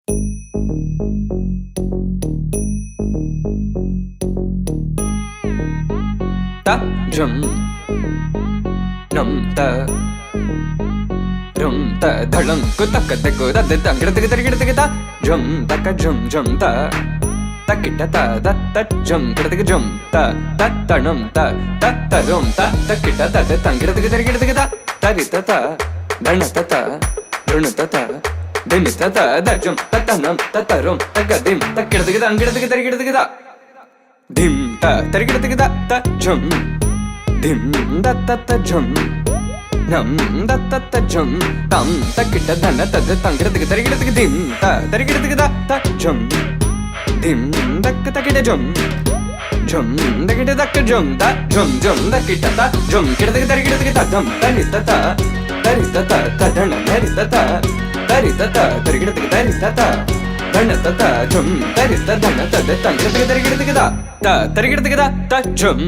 ta jum nam ta rum ta dhalam ku tak tak ku da da gida gida gida gida jum tak jum jum ta takita ta da ta jum gida gida jum ta tanam ta rum ta takita ta da gida gida gida gida tarita ta dhanata ta runata ta dimita ta da jum tanam rum tagadim takita gida gida gida gida dim ta tarigida gida ta jum dim da ta jum nam da ta jum tam takita dhana ta tangida tarigida dim ta tarigida gida ta jum dim takita jum jum takita jum ta jum takita ta jum kida tarigida dam tarita ta dhana tarita ta tarigida tarita ta dhanata jum tarita dhana ta tangida ta tarigida ta jum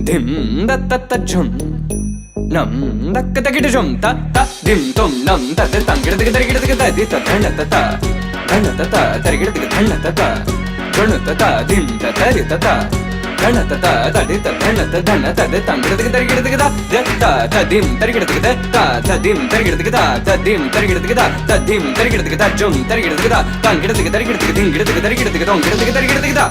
dim da ta jum nam takita jum ta dim tum nam ta tangida tarigida di ta dhanata ta tarigida dhanata ta dhanata ta dim ta tarita ta dhanata ta tarita dhanata dhanata tangida tarigida ta dim tarigida ta dim tarigida ta dim tarigida ta dim tarigida ta jum tarigida tangida tarigida dingida tarigida tongida tarigida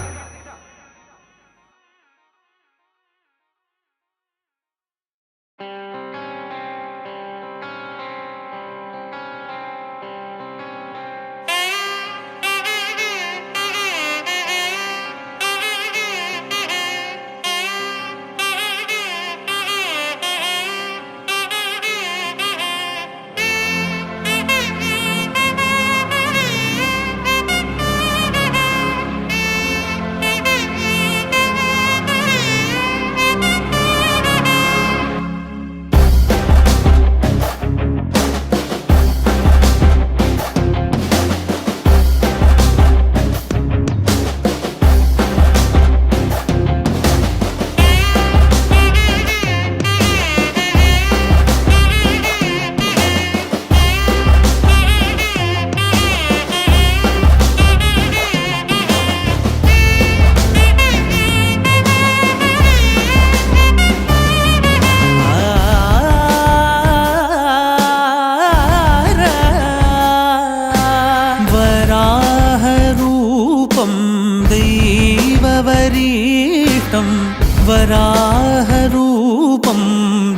वराहरूपं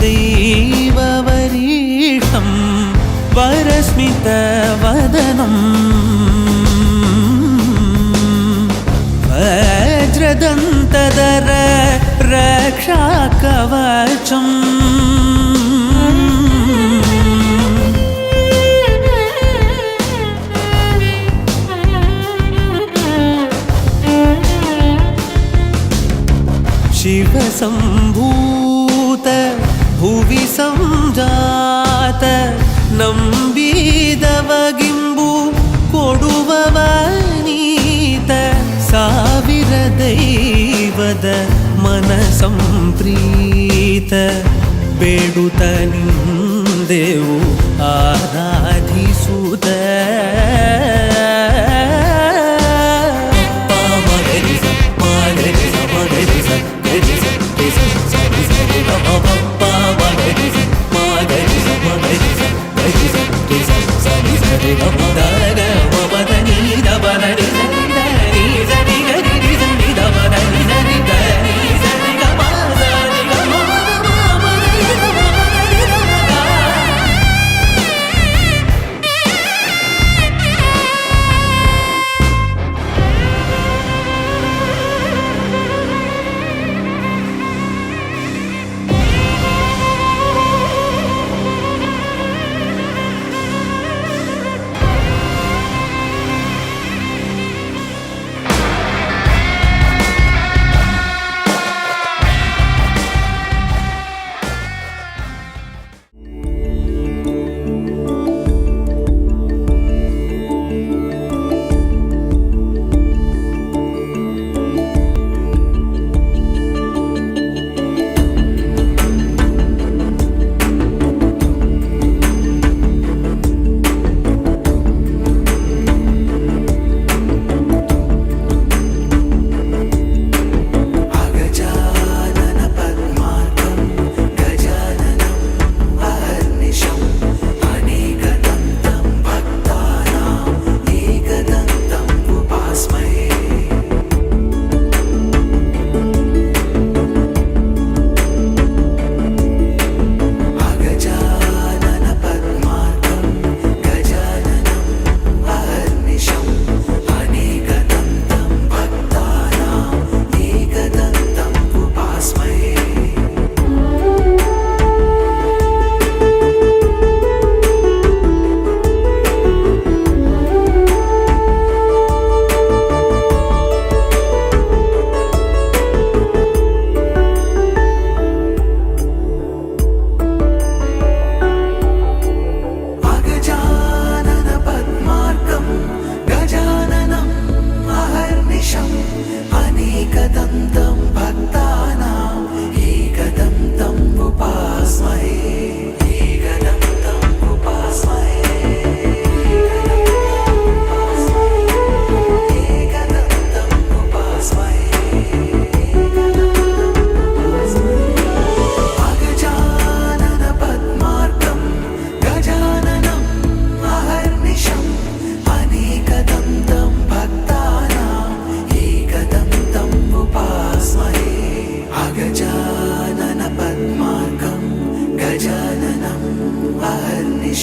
दैववरीष्टं वरस्मितवदनं वज्रदन्तधर रक्षाकवचम् शिवसम्भूत भुवि संजात ನಂಬಿದವಗಿಂಬು ಕೊಡುವವನೀತ ಸಾವಿರ ದೈವದ ಮನ ಸಂಪ್ರೀತ ಬೇಡುತ್ತ ನಿಂದೆವು ಆರಾಧಿಸುತ್ತ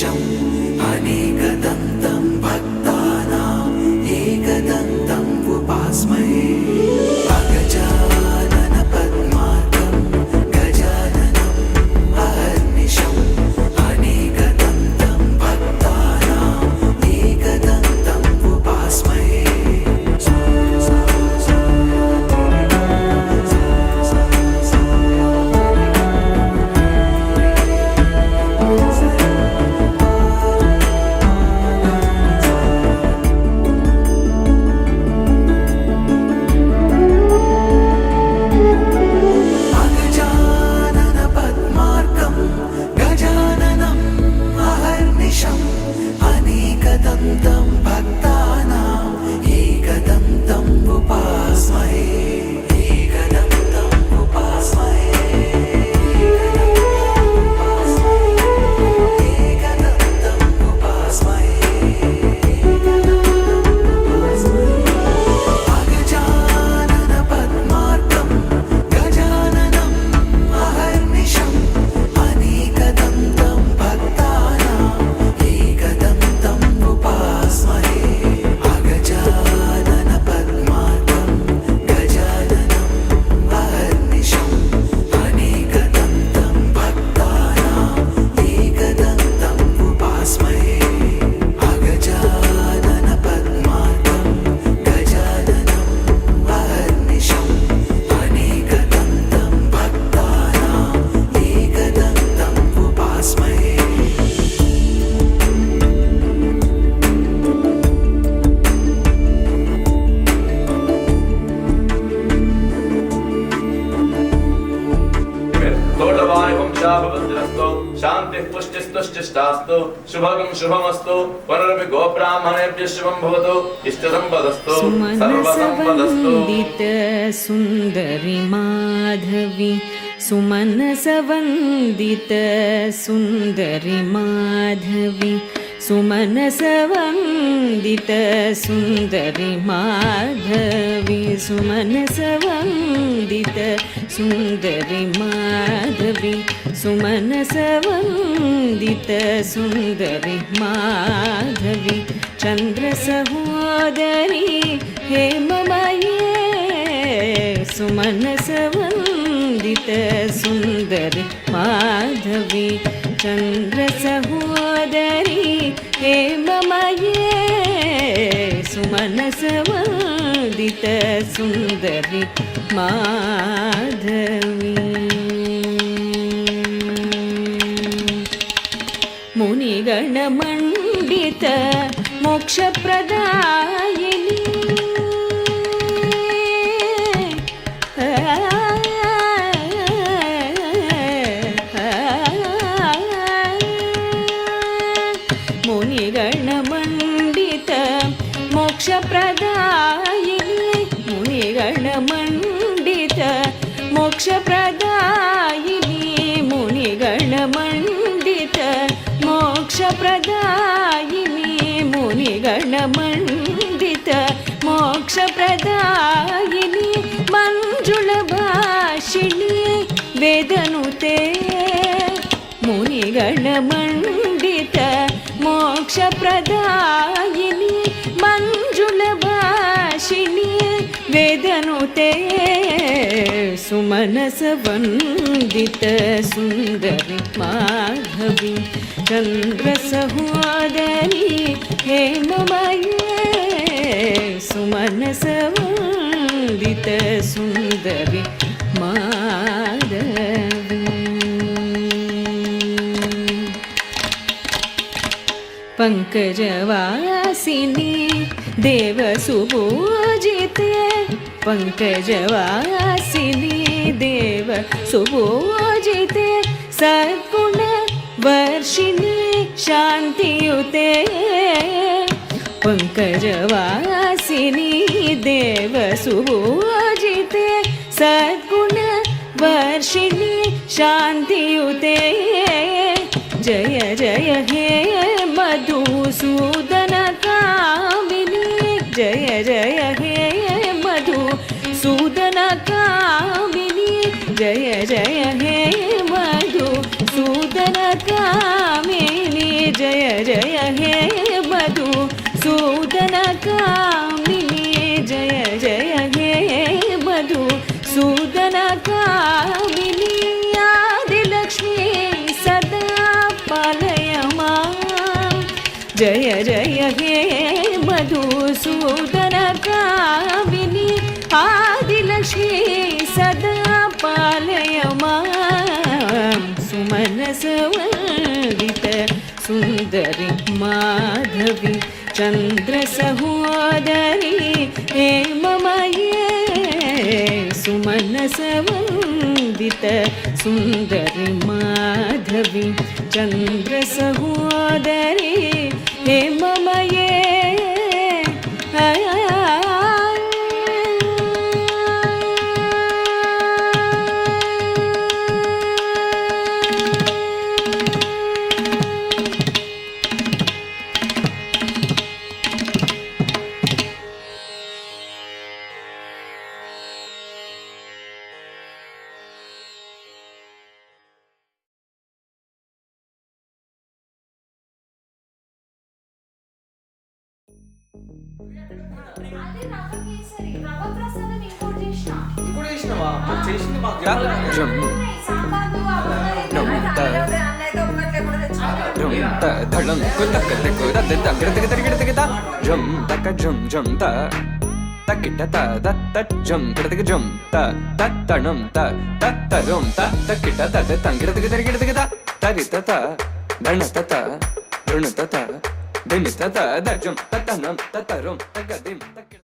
अहर्निशम् अनेकदन्तं भक्तानाम् एकदन्तम् उपास्महे अगजानन पद्मार्कं गजाननम् अहर्निशम् अनेकदन्तं भक्तानाम् एकदन्तम् उपास्महे अगजानन पद्मार्कं गजाननम् अहर्निशम् अनेकदन्तं भक्तानाम् एकदन्तम् उपास्महे एकदन्तम् उपास्महे एकदन्तम् उपास्महे अगजानन पद्मार्कं गजाननम् अहर्निशम् अनेकदन्तं भक्तानाम् एकदन्तम् उपास्महे अगजानन पद्मार्कं गजाननम् अहर्निशम् अनेकदन्तं भक्तानाम् एकदन्तम् उपास्महे अगजानन पद्मार्कं गजाननम् अहर्निशम् अनेकदन्तं भक्तानाम् एकदन्तम् उपास्महे तोटवाय वंशाभवद्रस्तो शान्तिः पुष्टिस्तुष्टिष्टास्तु शुभगं शुभमस्तु पुनरपि गोब्राह्मणेभ्यः शुभं भवतु इष्टसम्पदस्तु सर्वसम्पदस्तु सुमनसवन्दित सुन्दरि माधवी सुमनसवन्दित सुन्दरि माधवी सुमनसवन्दित सुन्दरि माधवी सुमनसवन्दित सुन्दरि माधवी सुमनसवन्दित सुन्दरि माधवी चन्द्रसहोदरी हेममये सुमनसवन्दित सुन्दरि माधवी चन्द्रसहोदरी हेममये सुमनसवन्दित सुन्दरि माधवी मुनिगणमण्डित मोक्षप्रदायिनी मुनिगणमण्डित मोक्षप्रदायिनी मुनिगणमण्डित मोक्षप्रदायिनी मुनिगणमण्डित मोक्षप्रदायिनी मुनिगणमण्डित मोक्षप्रदायिनी मञ्जुलभाषिणी वेदनुते मुनिगणमण्डित मोक्षप्रदायिनी मञ्जुलभाषिणी वेदनुते सुमनसवन्दित सुन्दरि माधवी चन्द्रसहोदरी हेममये सुमनसवन्दित सुन्दरि माधवी पङ्कजवासिनी देवसुपूजिते पङ्कजवासिनी देवसुपूजिते सद्गुणवर्षिणी शान्तियुते पङ्कजवासिनी देवसुपूजिते सद्गुणवर्षिणी शान्तियुते जय जय हे मधुसूदन कामिनी जय जय हे मधुसूदन कामिनी जय जय हे मधुसूदन कामिनी जय जय जय हे मधुसूदन कामिनी आदिलक्ष्मी सदा पालय मां सुमनसवन्दित सुन्दरि माधवी चन्द्रसहोदरी हे मम ये सुमनसवन्दित सुन्दरि माधवी चन्द्रसहोदरी हे मम ये అదే రవ్వకి సరే రవ్వ ప్రసాదం ఇంకోటి చేసిన ఇప్పుడు చేసినావా మరి చేసింది మాకు త చెప్పలే. జం సాంబార్లు rum ta dhalam ku tak tak ku da da gir tak tak gir tak ta jum tak jum jum ta tak ta ta da ta jum gir tak jum ta ta num ta rum ta tak ta ta ta gir tak ta ta ri ta ta dhan ta ta run ta ta din ta ta da jum ta num ta rum ta dim tak